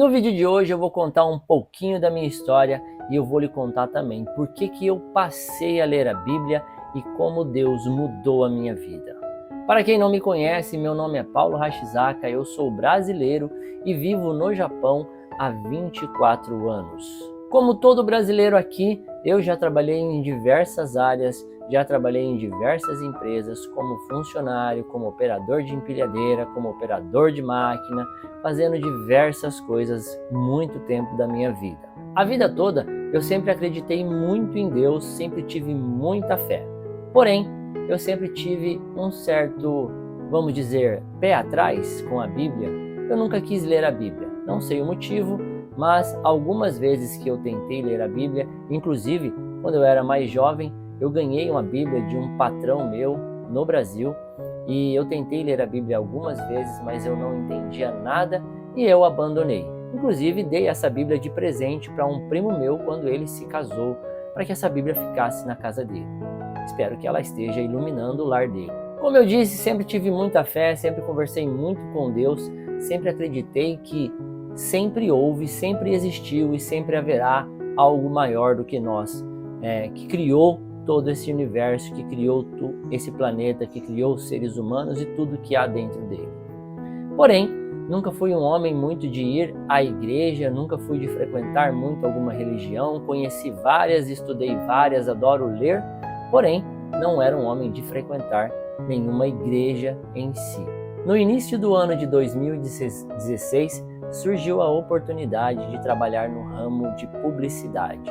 No vídeo de hoje eu vou contar um pouquinho da minha história e eu vou lhe contar também por que eu passei a ler a Bíblia e como Deus mudou a minha vida. Para quem não me conhece, meu nome é Paulo Hashizaka, eu sou brasileiro e vivo no Japão há 24 anos. Como todo brasileiro aqui, eu já trabalhei em diversas áreas, já trabalhei em diversas empresas como funcionário, como operador de empilhadeira, como operador de máquina, fazendo diversas coisas muito tempo da minha vida. A vida toda eu sempre acreditei muito em Deus, sempre tive muita fé. Porém, eu sempre tive um certo, vamos dizer, pé atrás com a Bíblia. Eu nunca quis ler a Bíblia, não sei o motivo, mas algumas vezes que eu tentei ler a Bíblia, inclusive quando eu era mais jovem, eu ganhei uma Bíblia de um patrão meu no Brasil e eu tentei ler a Bíblia algumas vezes, mas eu não entendia nada e eu abandonei. Inclusive, dei essa Bíblia de presente para um primo meu quando ele se casou, para que essa Bíblia ficasse na casa dele. Espero que ela esteja iluminando o lar dele. Como eu disse, sempre tive muita fé, sempre conversei muito com Deus, sempre acreditei que sempre houve, sempre existiu e sempre haverá algo maior do que nós, que criou todo esse universo, que criou esse planeta, que criou os seres humanos e tudo que há dentro dele. Porém, nunca fui um homem muito de ir à igreja, nunca fui de frequentar muito alguma religião, conheci várias, estudei várias, adoro ler, porém, não era um homem de frequentar nenhuma igreja em si. No início do ano de 2016, surgiu a oportunidade de trabalhar no ramo de publicidade.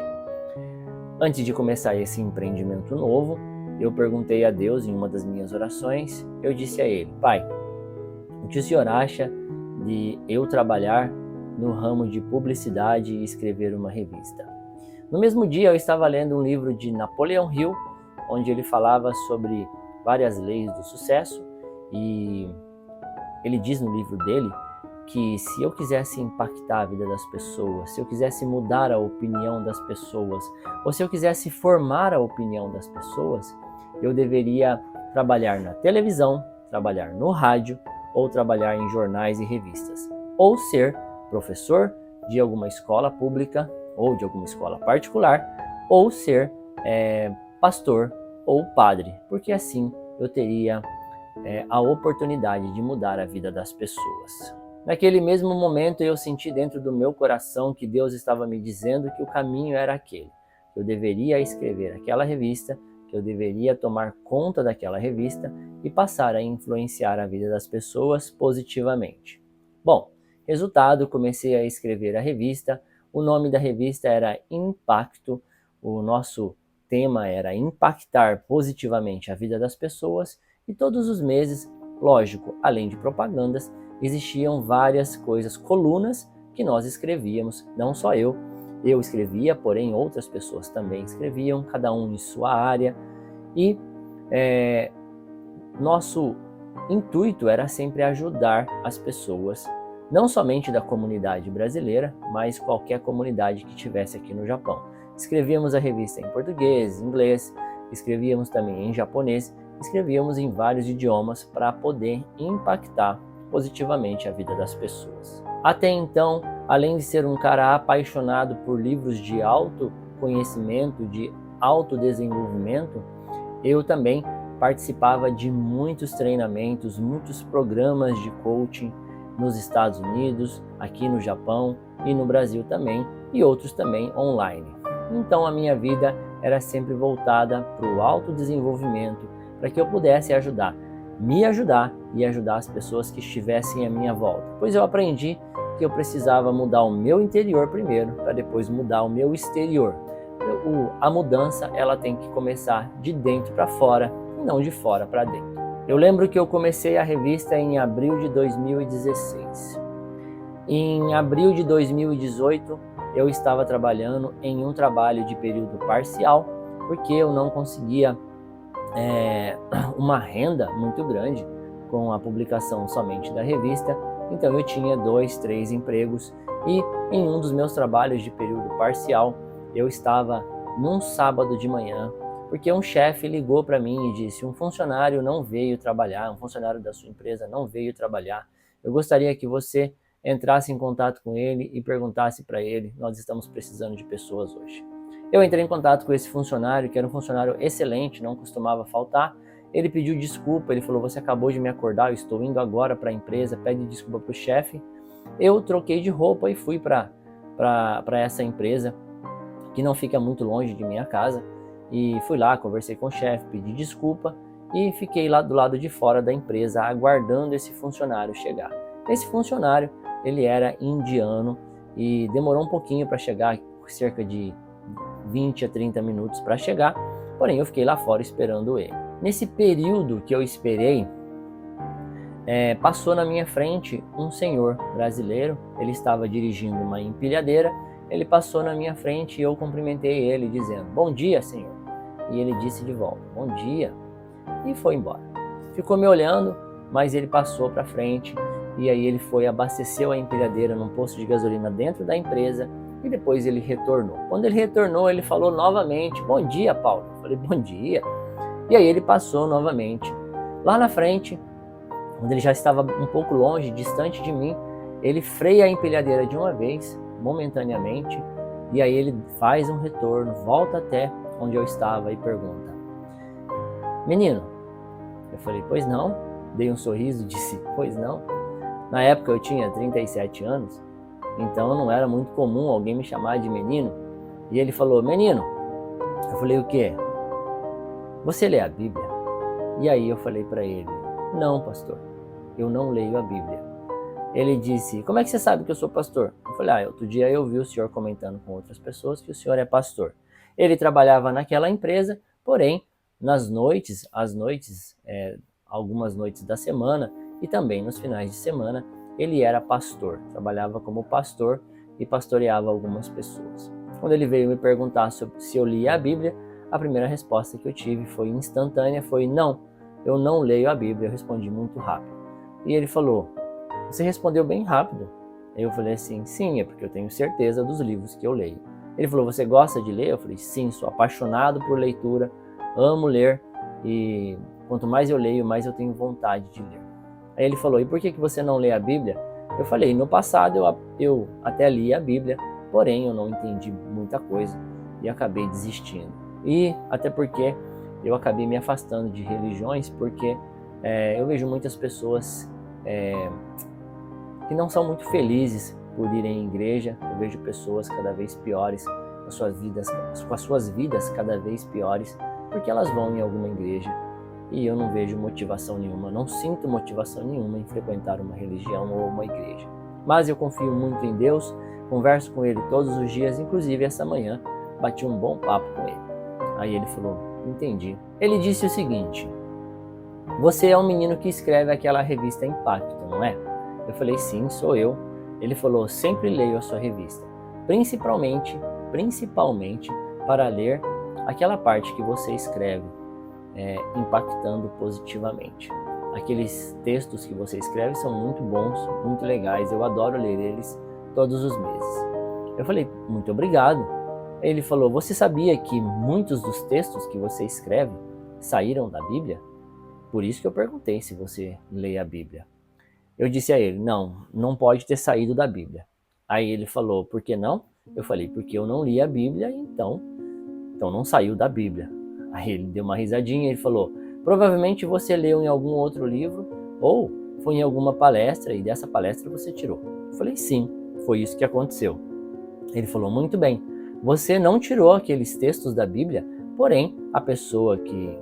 Antes de começar esse empreendimento novo, eu perguntei a Deus em uma das minhas orações, eu disse a Ele: Pai, o que o Senhor acha de eu trabalhar no ramo de publicidade e escrever uma revista? No mesmo dia eu estava lendo um livro de Napoleão Hill, onde ele falava sobre várias leis do sucesso e ele diz no livro dele que se eu quisesse impactar a vida das pessoas, se eu quisesse mudar a opinião das pessoas, ou se eu quisesse formar a opinião das pessoas, eu deveria trabalhar na televisão, trabalhar no rádio, ou trabalhar em jornais e revistas, ou ser professor de alguma escola pública, ou de alguma escola particular, ou ser pastor ou padre, porque assim eu teria a oportunidade de mudar a vida das pessoas. Naquele mesmo momento eu senti dentro do meu coração que Deus estava me dizendo que o caminho era aquele, que eu deveria escrever aquela revista, que eu deveria tomar conta daquela revista e passar a influenciar a vida das pessoas positivamente. Bom, resultado, comecei a escrever a revista, o nome da revista era Impacto, o nosso tema era impactar positivamente a vida das pessoas e todos os meses, lógico, além de propagandas, existiam várias coisas, colunas que nós escrevíamos, não só eu escrevia, porém outras pessoas também escreviam, cada um em sua área, e nosso intuito era sempre ajudar as pessoas, não somente da comunidade brasileira, mas qualquer comunidade que tivesse aqui no Japão. Escrevíamos a revista em português, inglês, escrevíamos também em japonês, escrevíamos em vários idiomas para poder impactar positivamente a vida das pessoas. Até então, além de ser um cara apaixonado por livros de autoconhecimento, de autodesenvolvimento, eu também participava de muitos treinamentos, muitos programas de coaching nos Estados Unidos, aqui no Japão e no Brasil também, e outros também online. Então a minha vida era sempre voltada para o autodesenvolvimento, para que eu pudesse me ajudar e ajudar as pessoas que estivessem à minha volta. Pois eu aprendi que eu precisava mudar o meu interior primeiro, para depois mudar o meu exterior. A mudança ela tem que começar de dentro para fora e não de fora para dentro. Eu lembro que eu comecei a revista em abril de 2016. Em abril de 2018, eu estava trabalhando em um trabalho de período parcial, porque eu não conseguia uma renda muito grande com a publicação somente da revista, então eu tinha 2, 3 empregos e em um dos meus trabalhos de período parcial eu estava num sábado de manhã, porque um chefe ligou para mim e disse: um funcionário não veio trabalhar, um funcionário da sua empresa não veio trabalhar, eu gostaria que você entrasse em contato com ele e perguntasse para ele: nós estamos precisando de pessoas hoje. Eu entrei em contato com esse funcionário, que era um funcionário excelente, não costumava faltar. Ele pediu desculpa, ele falou: você acabou de me acordar, eu estou indo agora para a empresa, pede desculpa para o chefe. Eu troquei de roupa e fui para essa empresa, que não fica muito longe de minha casa, e fui lá, conversei com o chefe, pedi desculpa e fiquei lá do lado de fora da empresa aguardando esse funcionário chegar. Esse funcionário, ele era indiano e demorou um pouquinho para chegar, cerca de 20 a 30 minutos para chegar, porém eu fiquei lá fora esperando ele. Nesse período que eu esperei, passou na minha frente um senhor brasileiro, ele estava dirigindo uma empilhadeira, ele passou na minha frente e eu cumprimentei ele dizendo: bom dia, senhor. E ele disse de volta: bom dia, e foi embora. Ficou me olhando, mas ele passou para frente e aí ele foi, abasteceu a empilhadeira num posto de gasolina dentro da empresa e depois ele retornou. Quando ele retornou, ele falou novamente: bom dia, Paulo. Eu falei: bom dia. E aí ele passou novamente. Lá na frente, quando ele já estava um pouco longe, distante de mim, ele freia a empilhadeira de uma vez, momentaneamente, e aí ele faz um retorno, volta até onde eu estava e pergunta: menino? Eu falei: pois não. Dei um sorriso e disse: pois não. Na época eu tinha 37 anos, então não era muito comum alguém me chamar de menino. E ele falou: menino. Eu falei: o quê? Você lê a Bíblia? E aí eu falei para ele: não, pastor, eu não leio a Bíblia. Ele disse: como é que você sabe que eu sou pastor? Eu falei: outro dia eu vi o senhor comentando com outras pessoas que o senhor é pastor. Ele trabalhava naquela empresa, porém, nas noites, algumas noites da semana e também nos finais de semana, ele era pastor, trabalhava como pastor e pastoreava algumas pessoas. Quando ele veio me perguntar se eu lia a Bíblia, a primeira resposta que eu tive foi instantânea, foi: não, eu não leio a Bíblia. Eu respondi muito rápido. E ele falou: você respondeu bem rápido. Eu falei assim: sim, é porque eu tenho certeza dos livros que eu leio. Ele falou: você gosta de ler? Eu falei: sim, sou apaixonado por leitura, amo ler e quanto mais eu leio, mais eu tenho vontade de ler. Aí ele falou: e por que você não lê a Bíblia? Eu falei: no passado eu até li a Bíblia, porém eu não entendi muita coisa e acabei desistindo. E até porque eu acabei me afastando de religiões, porque eu vejo muitas pessoas que não são muito felizes por irem à igreja. Eu vejo pessoas cada vez piores, com as suas vidas cada vez piores, porque elas vão em alguma igreja e eu não vejo motivação nenhuma, não sinto motivação nenhuma em frequentar uma religião ou uma igreja. Mas eu confio muito em Deus, converso com Ele todos os dias, inclusive essa manhã bati um bom papo com Ele. Aí ele falou: entendi. Ele disse o seguinte: você é um menino que escreve aquela revista Impacto, não é? Eu falei: sim, sou eu. Ele falou: sempre leio a sua revista, principalmente para ler aquela parte que você escreve, impactando positivamente. Aqueles textos que você escreve são muito bons, muito legais, eu adoro ler eles todos os meses. Eu falei: muito obrigado. Ele falou: você sabia que muitos dos textos que você escreve saíram da Bíblia? Por isso que eu perguntei se você lê a Bíblia. Eu disse a ele: não pode ter saído da Bíblia. Aí ele falou: por que não? Eu falei: porque eu não li a Bíblia, então não saiu da Bíblia. Aí ele deu uma risadinha e falou: provavelmente você leu em algum outro livro ou foi em alguma palestra e dessa palestra você tirou. Eu falei: sim, foi isso que aconteceu. Ele falou: muito bem, você não tirou aqueles textos da Bíblia, porém a pessoa que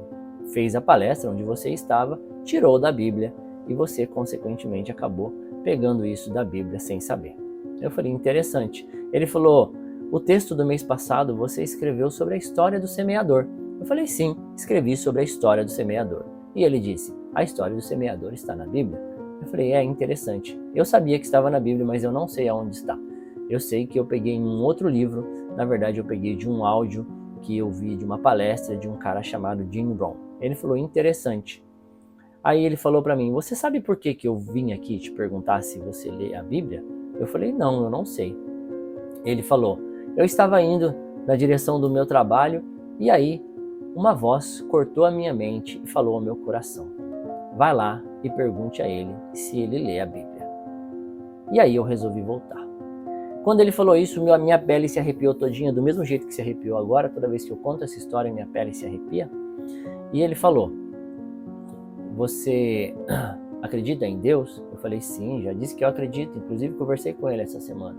fez a palestra onde você estava tirou da Bíblia e você consequentemente acabou pegando isso da Bíblia sem saber. Eu falei: interessante. Ele falou: o texto do mês passado você escreveu sobre a história do semeador. Eu falei: sim, escrevi sobre a história do semeador. E ele disse: a história do semeador está na Bíblia? Eu falei: interessante. Eu sabia que estava na Bíblia, mas eu não sei aonde está. Eu sei que eu peguei em um outro livro, na verdade eu peguei de um áudio que eu vi de uma palestra de um cara chamado Jim Rohn. Ele falou: interessante. Aí ele falou para mim: você sabe por que eu vim aqui te perguntar se você lê a Bíblia? Eu falei: não, eu não sei. Ele falou: eu estava indo na direção do meu trabalho e aí uma voz cortou a minha mente e falou ao meu coração: vai lá e pergunte a ele se ele lê a Bíblia. E aí eu resolvi voltar. Quando ele falou isso, a minha pele se arrepiou todinha, do mesmo jeito que se arrepiou agora. Toda vez que eu conto essa história, minha pele se arrepia. E ele falou: você acredita em Deus? Eu falei: sim, já disse que eu acredito. Inclusive conversei com ele essa semana.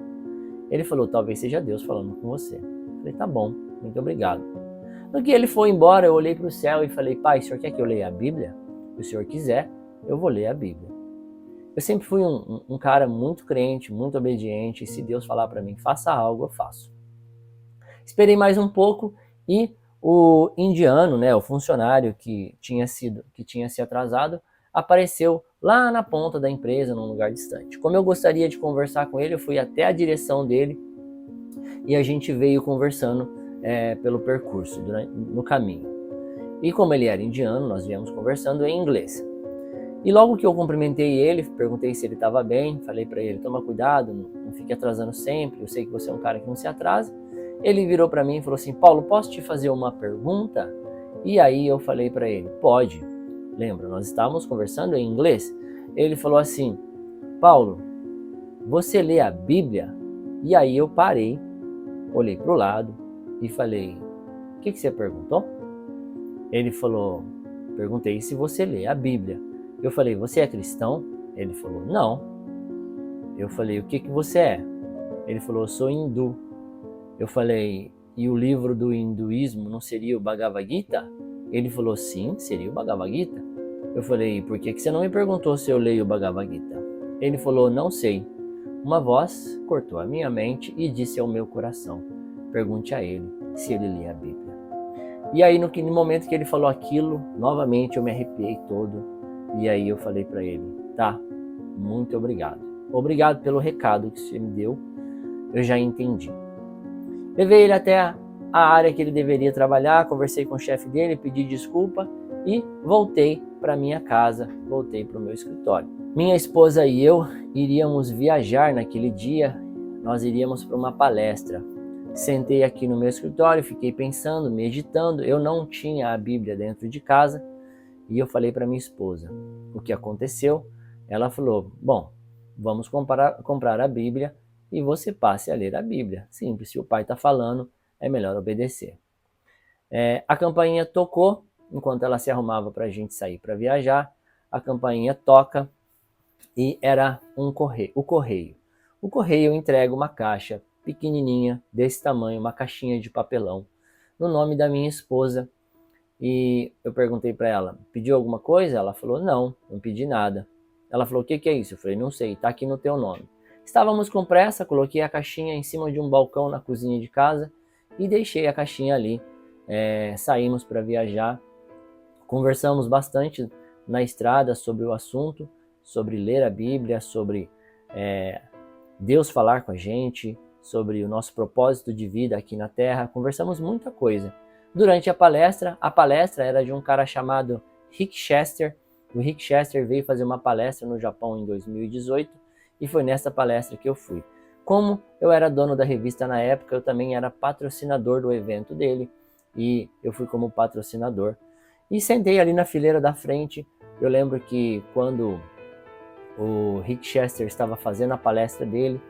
Ele falou: talvez seja Deus falando com você. Eu falei: tá bom, muito obrigado. No que ele foi embora, eu olhei para o céu e falei: pai, o senhor quer que eu leia a Bíblia? Se o senhor quiser, eu vou ler a Bíblia. Eu sempre fui um cara muito crente, muito obediente, e se Deus falar para mim, faça algo, eu faço. Esperei mais um pouco e o indiano, né, o funcionário que tinha se atrasado, apareceu lá na ponta da empresa, num lugar distante. Como eu gostaria de conversar com ele, eu fui até a direção dele e a gente veio conversando pelo percurso, no caminho. E como ele era indiano, nós viemos conversando em inglês. E logo que eu cumprimentei ele, perguntei se ele estava bem, falei para ele: toma cuidado, não fique atrasando sempre, eu sei que você é um cara que não se atrasa. Ele virou para mim e falou assim: Paulo, posso te fazer uma pergunta? E aí eu falei para ele: pode. Lembra, nós estávamos conversando em inglês. Ele falou assim: Paulo, você lê a Bíblia? E aí eu parei, olhei para o lado e falei: o que você perguntou? Ele falou: perguntei se você lê a Bíblia. Eu falei: você é cristão? Ele falou: não. Eu falei: o que você é? Ele falou: eu sou hindu. Eu falei: e o livro do hinduísmo não seria o Bhagavad Gita? Ele falou: sim, seria o Bhagavad Gita. Eu falei: por que você não me perguntou se eu leio o Bhagavad Gita? Ele falou: não sei. Uma voz cortou a minha mente e disse ao meu coração: pergunte a ele se ele lê a Bíblia. E aí no momento que ele falou aquilo, novamente eu me arrepiei todo. E aí eu falei para ele: tá, muito obrigado. Obrigado pelo recado que você me deu, eu já entendi. Levei ele até a área que ele deveria trabalhar, conversei com o chefe dele, pedi desculpa e voltei para minha casa, voltei para o meu escritório. Minha esposa e eu iríamos viajar naquele dia, nós iríamos para uma palestra. Sentei aqui no meu escritório, fiquei pensando, meditando, eu não tinha a Bíblia dentro de casa. E eu falei para minha esposa o que aconteceu. Ela falou: bom, vamos comprar a Bíblia e você passe a ler a Bíblia. Simples, se o pai está falando, é melhor obedecer. A campainha tocou enquanto ela se arrumava para a gente sair para viajar. A campainha toca e era o correio. O correio entrega uma caixa pequenininha, desse tamanho, uma caixinha de papelão, no nome da minha esposa. E eu perguntei para ela: pediu alguma coisa? Ela falou: não pedi nada. Ela falou: o que é isso? Eu falei: não sei, tá aqui no teu nome. Estávamos com pressa, coloquei a caixinha em cima de um balcão na cozinha de casa e deixei a caixinha ali. Saímos para viajar, conversamos bastante na estrada sobre o assunto, sobre ler a Bíblia, sobre Deus falar com a gente, sobre o nosso propósito de vida aqui na Terra. Conversamos muita coisa. Durante a palestra era de um cara chamado Rick Chester. O Rick Chester veio fazer uma palestra no Japão em 2018 e foi nessa palestra que eu fui. Como eu era dono da revista na época, eu também era patrocinador do evento dele e eu fui como patrocinador. E sentei ali na fileira da frente. Eu lembro que quando o Rick Chester estava fazendo a palestra dele,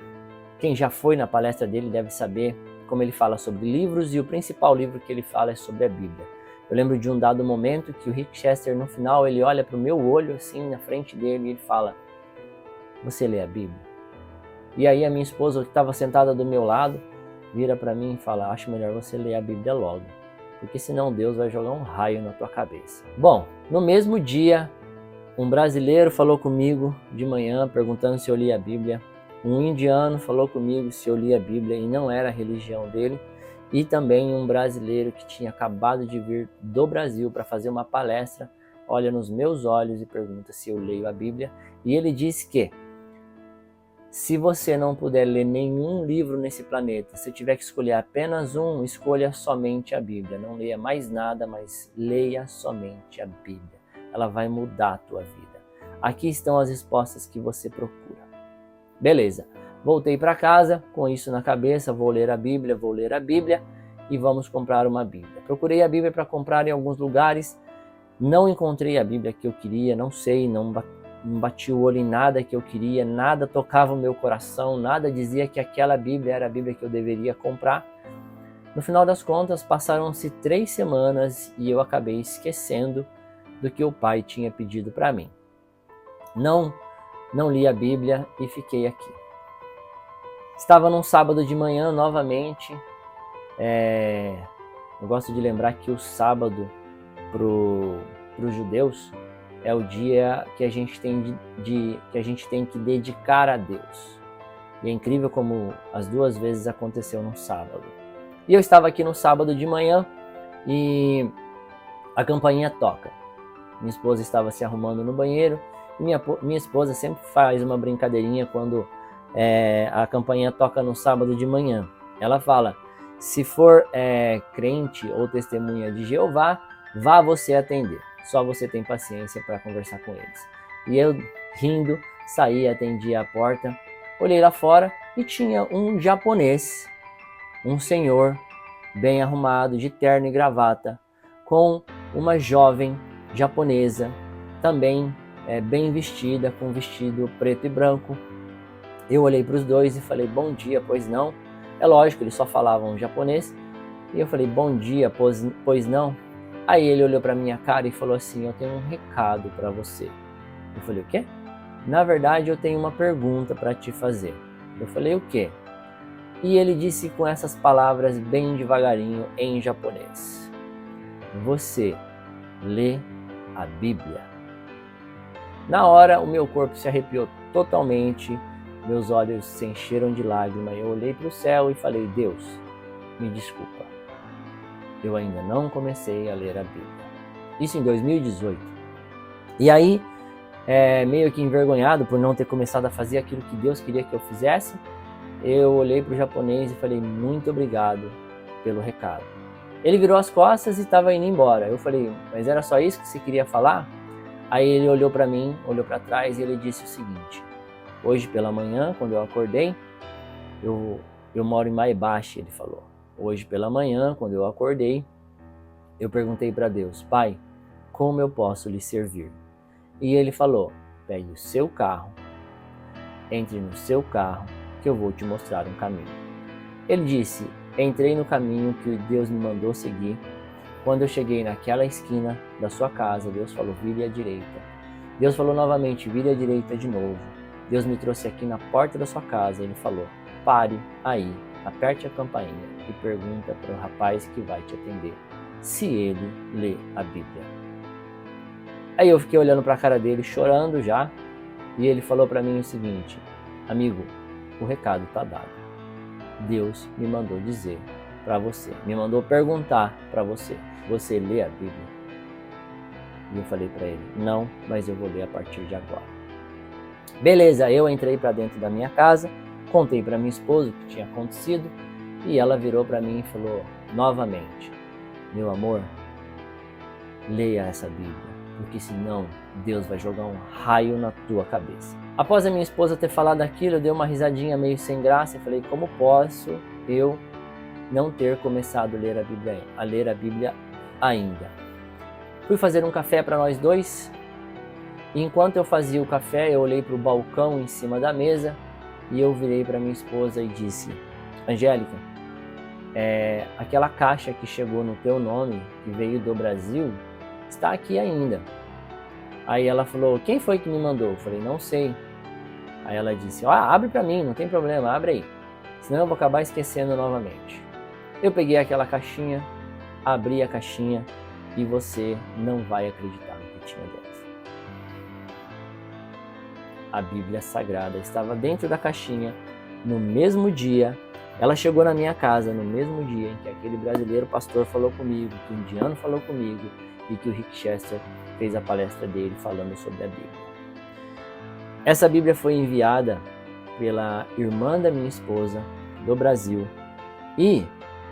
quem já foi na palestra dele deve saber como ele fala sobre livros, e o principal livro que ele fala é sobre a Bíblia. Eu lembro de um dado momento que o Rick Chester, no final, ele olha para o meu olho, assim, na frente dele, e ele fala: você lê a Bíblia? E aí a minha esposa, que estava sentada do meu lado, vira para mim e fala: acho melhor você ler a Bíblia logo, porque senão Deus vai jogar um raio na tua cabeça. Bom, no mesmo dia, um brasileiro falou comigo de manhã, perguntando se eu lia a Bíblia. Um indiano falou comigo se eu lia a Bíblia e não era a religião dele. E também um brasileiro que tinha acabado de vir do Brasil para fazer uma palestra, olha nos meus olhos e pergunta se eu leio a Bíblia. E ele disse que se você não puder ler nenhum livro nesse planeta, se tiver que escolher apenas um, escolha somente a Bíblia. Não leia mais nada, mas leia somente a Bíblia. Ela vai mudar a tua vida. Aqui estão as respostas que você procura. Beleza, voltei para casa com isso na cabeça: vou ler a Bíblia e vamos comprar uma Bíblia. Procurei a Bíblia para comprar em alguns lugares, não encontrei a Bíblia que eu queria, não sei, não não batia o olho em nada que eu queria, nada tocava o meu coração, nada dizia que aquela Bíblia era a Bíblia que eu deveria comprar. No final das contas, passaram-se 3 semanas e eu acabei esquecendo do que o pai tinha pedido para mim. Não li a Bíblia e fiquei aqui. Estava num sábado de manhã novamente. Eu gosto de lembrar que o sábado para os judeus é o dia que a gente tem que dedicar a Deus. E é incrível como as 2 vezes aconteceu no sábado. E eu estava aqui no sábado de manhã e a campainha toca. Minha esposa estava se arrumando no banheiro. E minha esposa sempre faz uma brincadeirinha quando a campainha toca no sábado de manhã. Ela fala: se for crente ou testemunha de Jeová, vá você atender. Só você tem paciência para conversar com eles. E eu, rindo, saí, atendi a porta, olhei lá fora e tinha um japonês, um senhor bem arrumado, de terno e gravata, com uma jovem japonesa, também bem vestida, com vestido preto e branco. Eu olhei para os dois e falei: bom dia, pois não? É lógico, eles só falavam japonês. E eu falei: bom dia, pois não? Aí ele olhou para minha cara e falou assim: eu tenho um recado para você. Eu falei: o quê? Na verdade, eu tenho uma pergunta para te fazer. Eu falei: o quê? E ele disse com essas palavras bem devagarinho em japonês: você lê a Bíblia? Na hora, o meu corpo se arrepiou totalmente, meus olhos se encheram de lágrimas. Eu olhei para o céu e falei: Deus, me desculpa, eu ainda não comecei a ler a Bíblia. Isso em 2018. E aí, meio que envergonhado por não ter começado a fazer aquilo que Deus queria que eu fizesse, eu olhei para o japonês e falei: muito obrigado pelo recado. Ele virou as costas e estava indo embora. Eu falei: mas era só isso que você queria falar? Aí ele olhou para mim, olhou para trás e ele disse o seguinte: hoje pela manhã, quando eu acordei, eu moro em Maebashi, ele falou. Hoje pela manhã, quando eu acordei, eu perguntei para Deus: Pai, como eu posso lhe servir? E ele falou: pegue o seu carro, entre no seu carro, que eu vou te mostrar um caminho. Ele disse: entrei no caminho que Deus me mandou seguir. Quando eu cheguei naquela esquina da sua casa, Deus falou: vire à direita. Deus falou novamente: vire à direita de novo. Deus me trouxe aqui na porta da sua casa. Ele falou: pare aí, aperte a campainha e pergunta para o rapaz que vai te atender se ele lê a Bíblia. Aí eu fiquei olhando para a cara dele, chorando já, e ele falou para mim o seguinte: amigo, o recado está dado. Deus me mandou dizer para você, me mandou perguntar para você: você lê a Bíblia? E eu falei para ele: não, mas eu vou ler a partir de agora. Beleza, eu entrei para dentro da minha casa, contei para minha esposa o que tinha acontecido e ela virou para mim e falou novamente: meu amor, leia essa Bíblia, porque senão Deus vai jogar um raio na tua cabeça. Após a minha esposa ter falado aquilo, eu dei uma risadinha meio sem graça e falei: como posso eu não ter começado a ler a Bíblia ainda? Fui fazer um café para nós dois. E enquanto eu fazia o café, eu olhei para o balcão em cima da mesa e eu virei para minha esposa e disse: Angélica, aquela caixa que chegou no teu nome, que veio do Brasil, está aqui ainda. Aí ela falou: quem foi que me mandou? Eu falei: não sei. Aí ela disse: abre para mim, não tem problema, abre aí, senão eu vou acabar esquecendo novamente. Eu peguei aquela caixinha, abri a caixinha e você não vai acreditar no que tinha dentro. A Bíblia Sagrada estava dentro da caixinha no mesmo dia. Ela chegou na minha casa no mesmo dia em que aquele brasileiro pastor falou comigo, que o indiano falou comigo e que o Rick Chester fez a palestra dele falando sobre a Bíblia. Essa Bíblia foi enviada pela irmã da minha esposa do Brasil e,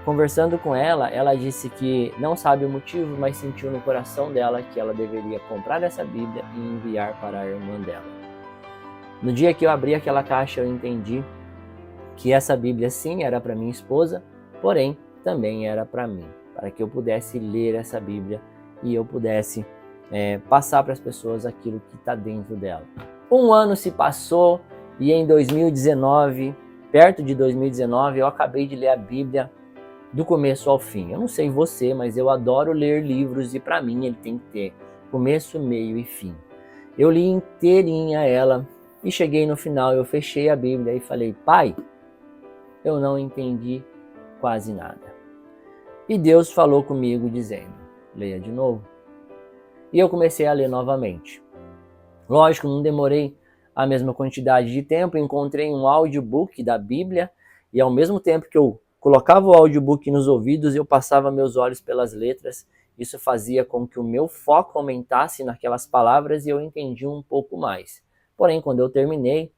conversando com ela, ela disse que não sabe o motivo, mas sentiu no coração dela que ela deveria comprar essa Bíblia e enviar para a irmã dela. No dia que eu abri aquela caixa, eu entendi que essa Bíblia sim era para minha esposa, porém também era para mim, para que eu pudesse ler essa Bíblia e eu pudesse passar para as pessoas aquilo que está dentro dela. Um ano se passou e em 2019, perto de 2019, eu acabei de ler a Bíblia do começo ao fim. Eu não sei você, mas eu adoro ler livros e para mim ele tem que ter começo, meio e fim. Eu li inteirinha ela e cheguei no final, eu fechei a Bíblia e falei: Pai, eu não entendi quase nada. E Deus falou comigo dizendo: leia de novo. E eu comecei a ler novamente. Lógico, não demorei a mesma quantidade de tempo, encontrei um audiobook da Bíblia e ao mesmo tempo que eu colocava o audiobook nos ouvidos, eu passava meus olhos pelas letras. Isso fazia com que o meu foco aumentasse naquelas palavras e eu entendia um pouco mais. Porém, quando eu terminei,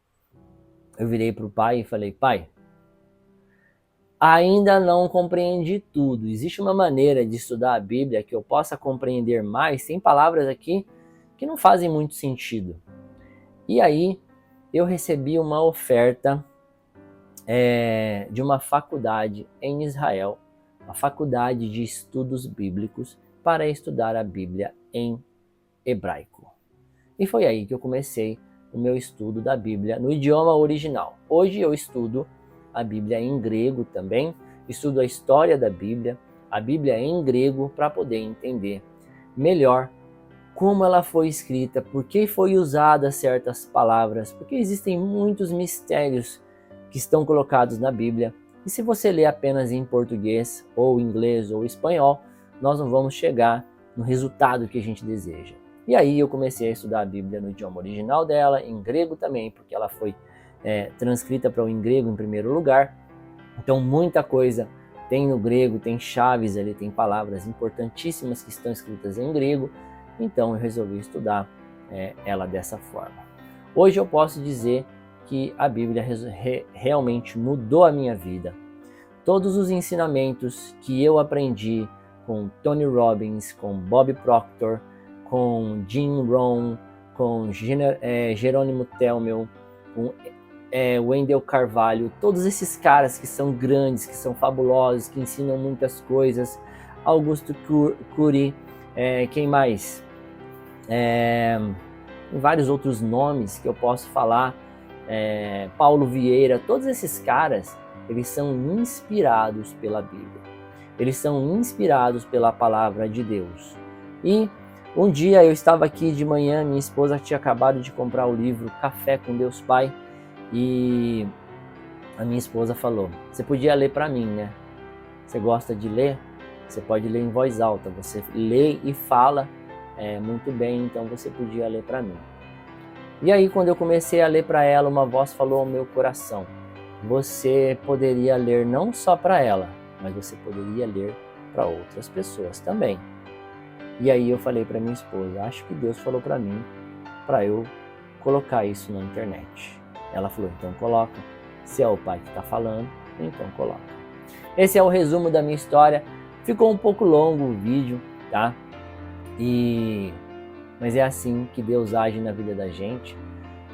eu virei para o pai e falei: Pai, ainda não compreendi tudo. Existe uma maneira de estudar a Bíblia que eu possa compreender mais? Tem palavras aqui que não fazem muito sentido. E aí eu recebi uma oferta de uma faculdade em Israel, uma faculdade de estudos bíblicos, para estudar a Bíblia em hebraico. E foi aí que eu comecei o meu estudo da Bíblia no idioma original. Hoje eu estudo a Bíblia em grego também, estudo a história da Bíblia, a Bíblia em grego, para poder entender melhor como ela foi escrita, por que foi usada certas palavras, porque existem muitos mistérios que estão colocados na Bíblia. E se você ler apenas em português, ou inglês, ou espanhol, nós não vamos chegar no resultado que a gente deseja. E aí eu comecei a estudar a Bíblia no idioma original dela, em grego também, porque ela foi transcrita para o em grego em primeiro lugar. Então muita coisa tem no grego, tem chaves ali, tem palavras importantíssimas que estão escritas em grego. Então eu resolvi estudar ela dessa forma. Hoje eu posso dizer que a Bíblia realmente mudou a minha vida. Todos os ensinamentos que eu aprendi com Tony Robbins, com Bob Proctor, com Jim Rohn, com Jerônimo Telmel, com Wendell Carvalho, todos esses caras que são grandes, que são fabulosos, que ensinam muitas coisas, Augusto Cury, quem mais? Vários outros nomes que eu posso falar, Paulo Vieira, todos esses caras, eles são inspirados pela Bíblia, eles são inspirados pela palavra de Deus. E um dia eu estava aqui de manhã, minha esposa tinha acabado de comprar o livro Café com Deus Pai, e a minha esposa falou: você podia ler para mim, né? Você gosta de ler? Você pode ler em voz alta, você lê e fala muito bem, então você podia ler para mim. E aí quando eu comecei a ler para ela, uma voz falou ao meu coração: você poderia ler não só para ela, mas você poderia ler para outras pessoas também. E aí eu falei para minha esposa: acho que Deus falou para mim para eu colocar isso na internet. Ela falou: então coloca, se é o pai que está falando, então coloca. Esse é o resumo da minha história. Ficou um pouco longo o vídeo, tá? Mas é assim que Deus age na vida da gente.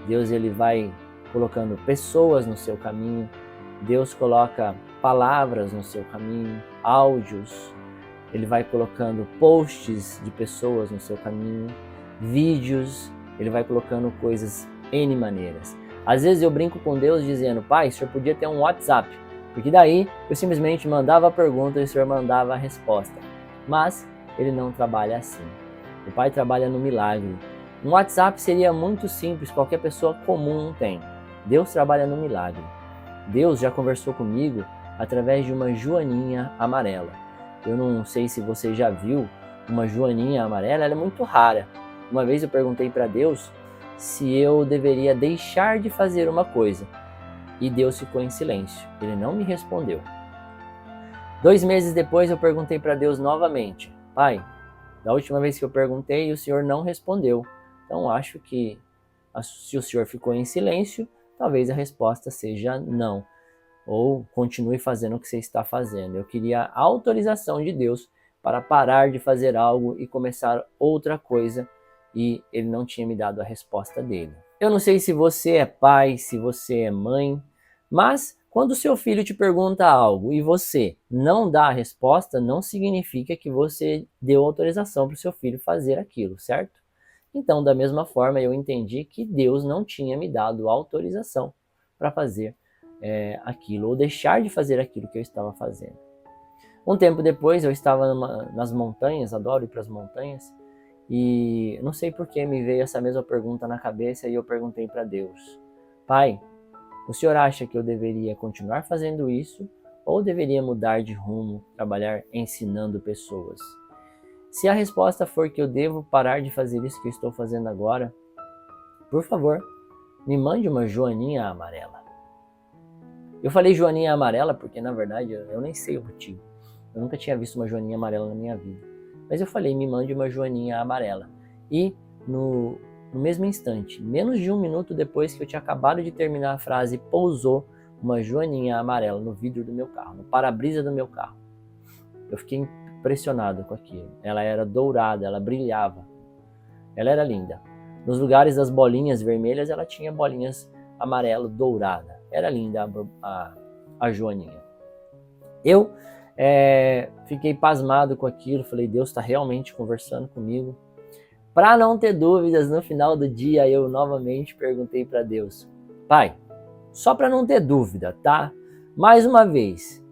Deus, ele vai colocando pessoas no seu caminho. Deus coloca palavras no seu caminho, áudios. Ele vai colocando posts de pessoas no seu caminho, vídeos. Ele vai colocando coisas N maneiras. Às vezes eu brinco com Deus dizendo: Pai, o Senhor podia ter um WhatsApp, porque daí eu simplesmente mandava a pergunta e o Senhor mandava a resposta. Mas Ele não trabalha assim. O Pai trabalha no milagre. Um WhatsApp seria muito simples, qualquer pessoa comum tem. Deus trabalha no milagre. Deus já conversou comigo através de uma joaninha amarela. Eu não sei se você já viu uma joaninha amarela, ela é muito rara. Uma vez eu perguntei para Deus se eu deveria deixar de fazer uma coisa. E Deus ficou em silêncio. Ele não me respondeu. 2 meses depois eu perguntei para Deus novamente: Pai, da última vez que eu perguntei, o Senhor não respondeu. Então acho que se o Senhor ficou em silêncio, talvez a resposta seja não. Ou continue fazendo o que você está fazendo. Eu queria a autorização de Deus para parar de fazer algo e começar outra coisa. E Ele não tinha me dado a resposta dele. Eu não sei se você é pai, se você é mãe, mas Quando o seu filho te pergunta algo e você não dá a resposta, não significa que você deu autorização para o seu filho fazer aquilo, certo? Então, da mesma forma, eu entendi que Deus não tinha me dado autorização para fazer aquilo, ou deixar de fazer aquilo que eu estava fazendo. Um tempo depois, eu estava nas montanhas, adoro ir para as montanhas, e não sei por que me veio essa mesma pergunta na cabeça e eu perguntei para Deus: Pai, o senhor acha que eu deveria continuar fazendo isso ou deveria mudar de rumo, trabalhar ensinando pessoas? Se a resposta for que eu devo parar de fazer isso que eu estou fazendo agora, por favor, me mande uma joaninha amarela. Eu falei joaninha amarela porque, na verdade, eu nem sei o motivo. Eu nunca tinha visto uma joaninha amarela na minha vida. Mas eu falei, me mande uma joaninha amarela. E no mesmo instante, menos de 1 minuto depois que eu tinha acabado de terminar a frase, pousou uma joaninha amarela no vidro do meu carro, no para-brisa do meu carro. Eu fiquei impressionado com aquilo. Ela era dourada, ela brilhava. Ela era linda. Nos lugares das bolinhas vermelhas, ela tinha bolinhas amarelo dourada. Era linda a joaninha. Eu fiquei pasmado com aquilo. Falei, Deus está realmente conversando comigo. Para não ter dúvidas, no final do dia, eu novamente perguntei para Deus: Pai, só para não ter dúvida, tá? Mais uma vez,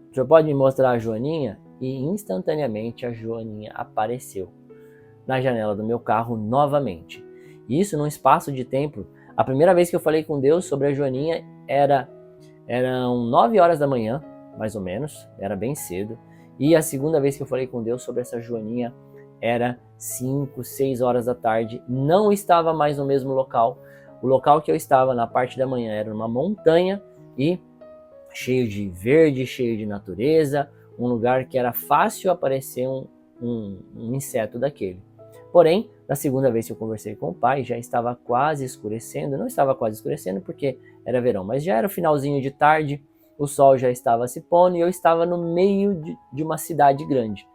o senhor pode me mostrar a joaninha? E instantaneamente a joaninha apareceu na janela do meu carro novamente. E isso num espaço de tempo. A primeira vez que eu falei com Deus sobre a joaninha eram 9 horas da manhã, mais ou menos, era bem cedo. E a segunda vez que eu falei com Deus sobre essa joaninha era 5, 6 horas da tarde. Não estava mais no mesmo local. O local que eu estava na parte da manhã era uma montanha e cheio de verde, cheio de natureza, um lugar que era fácil aparecer um inseto daquele. Porém, na segunda vez que eu conversei com o pai, já estava quase escurecendo. Não estava quase escurecendo porque era verão, mas já era o finalzinho de tarde, o sol já estava se pondo e eu estava no meio de uma cidade grande.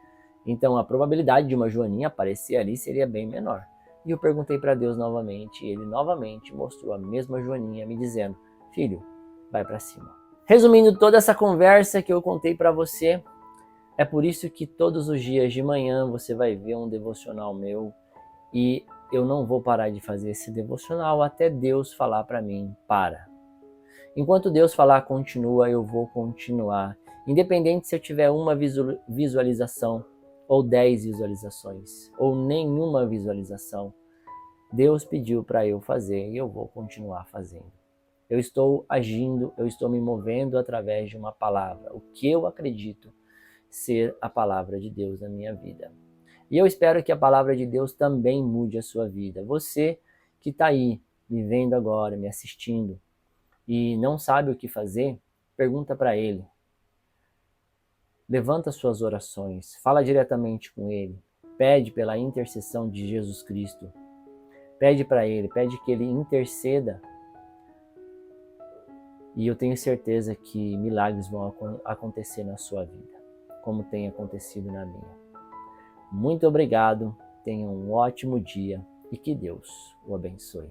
Então a probabilidade de uma joaninha aparecer ali seria bem menor. E eu perguntei para Deus novamente e ele novamente mostrou a mesma joaninha me dizendo: filho, vai para cima. Resumindo toda essa conversa que eu contei para você, é por isso que todos os dias de manhã você vai ver um devocional meu e eu não vou parar de fazer esse devocional até Deus falar para mim, para. Enquanto Deus falar continua, eu vou continuar. Independente se eu tiver uma visualização ou 10 visualizações ou nenhuma visualização, Deus pediu para eu fazer e eu vou continuar fazendo. Eu estou agindo, eu estou me movendo através de uma palavra, o que eu acredito ser a palavra de Deus na minha vida. E eu espero que a palavra de Deus também mude a sua vida. Você que está aí me vendo agora, me assistindo e não sabe o que fazer, pergunta para Ele. Levanta suas orações, fala diretamente com Ele, pede pela intercessão de Jesus Cristo. Pede para Ele, pede que Ele interceda. E eu tenho certeza que milagres vão acontecer na sua vida, como tem acontecido na minha. Muito obrigado, tenha um ótimo dia e que Deus o abençoe.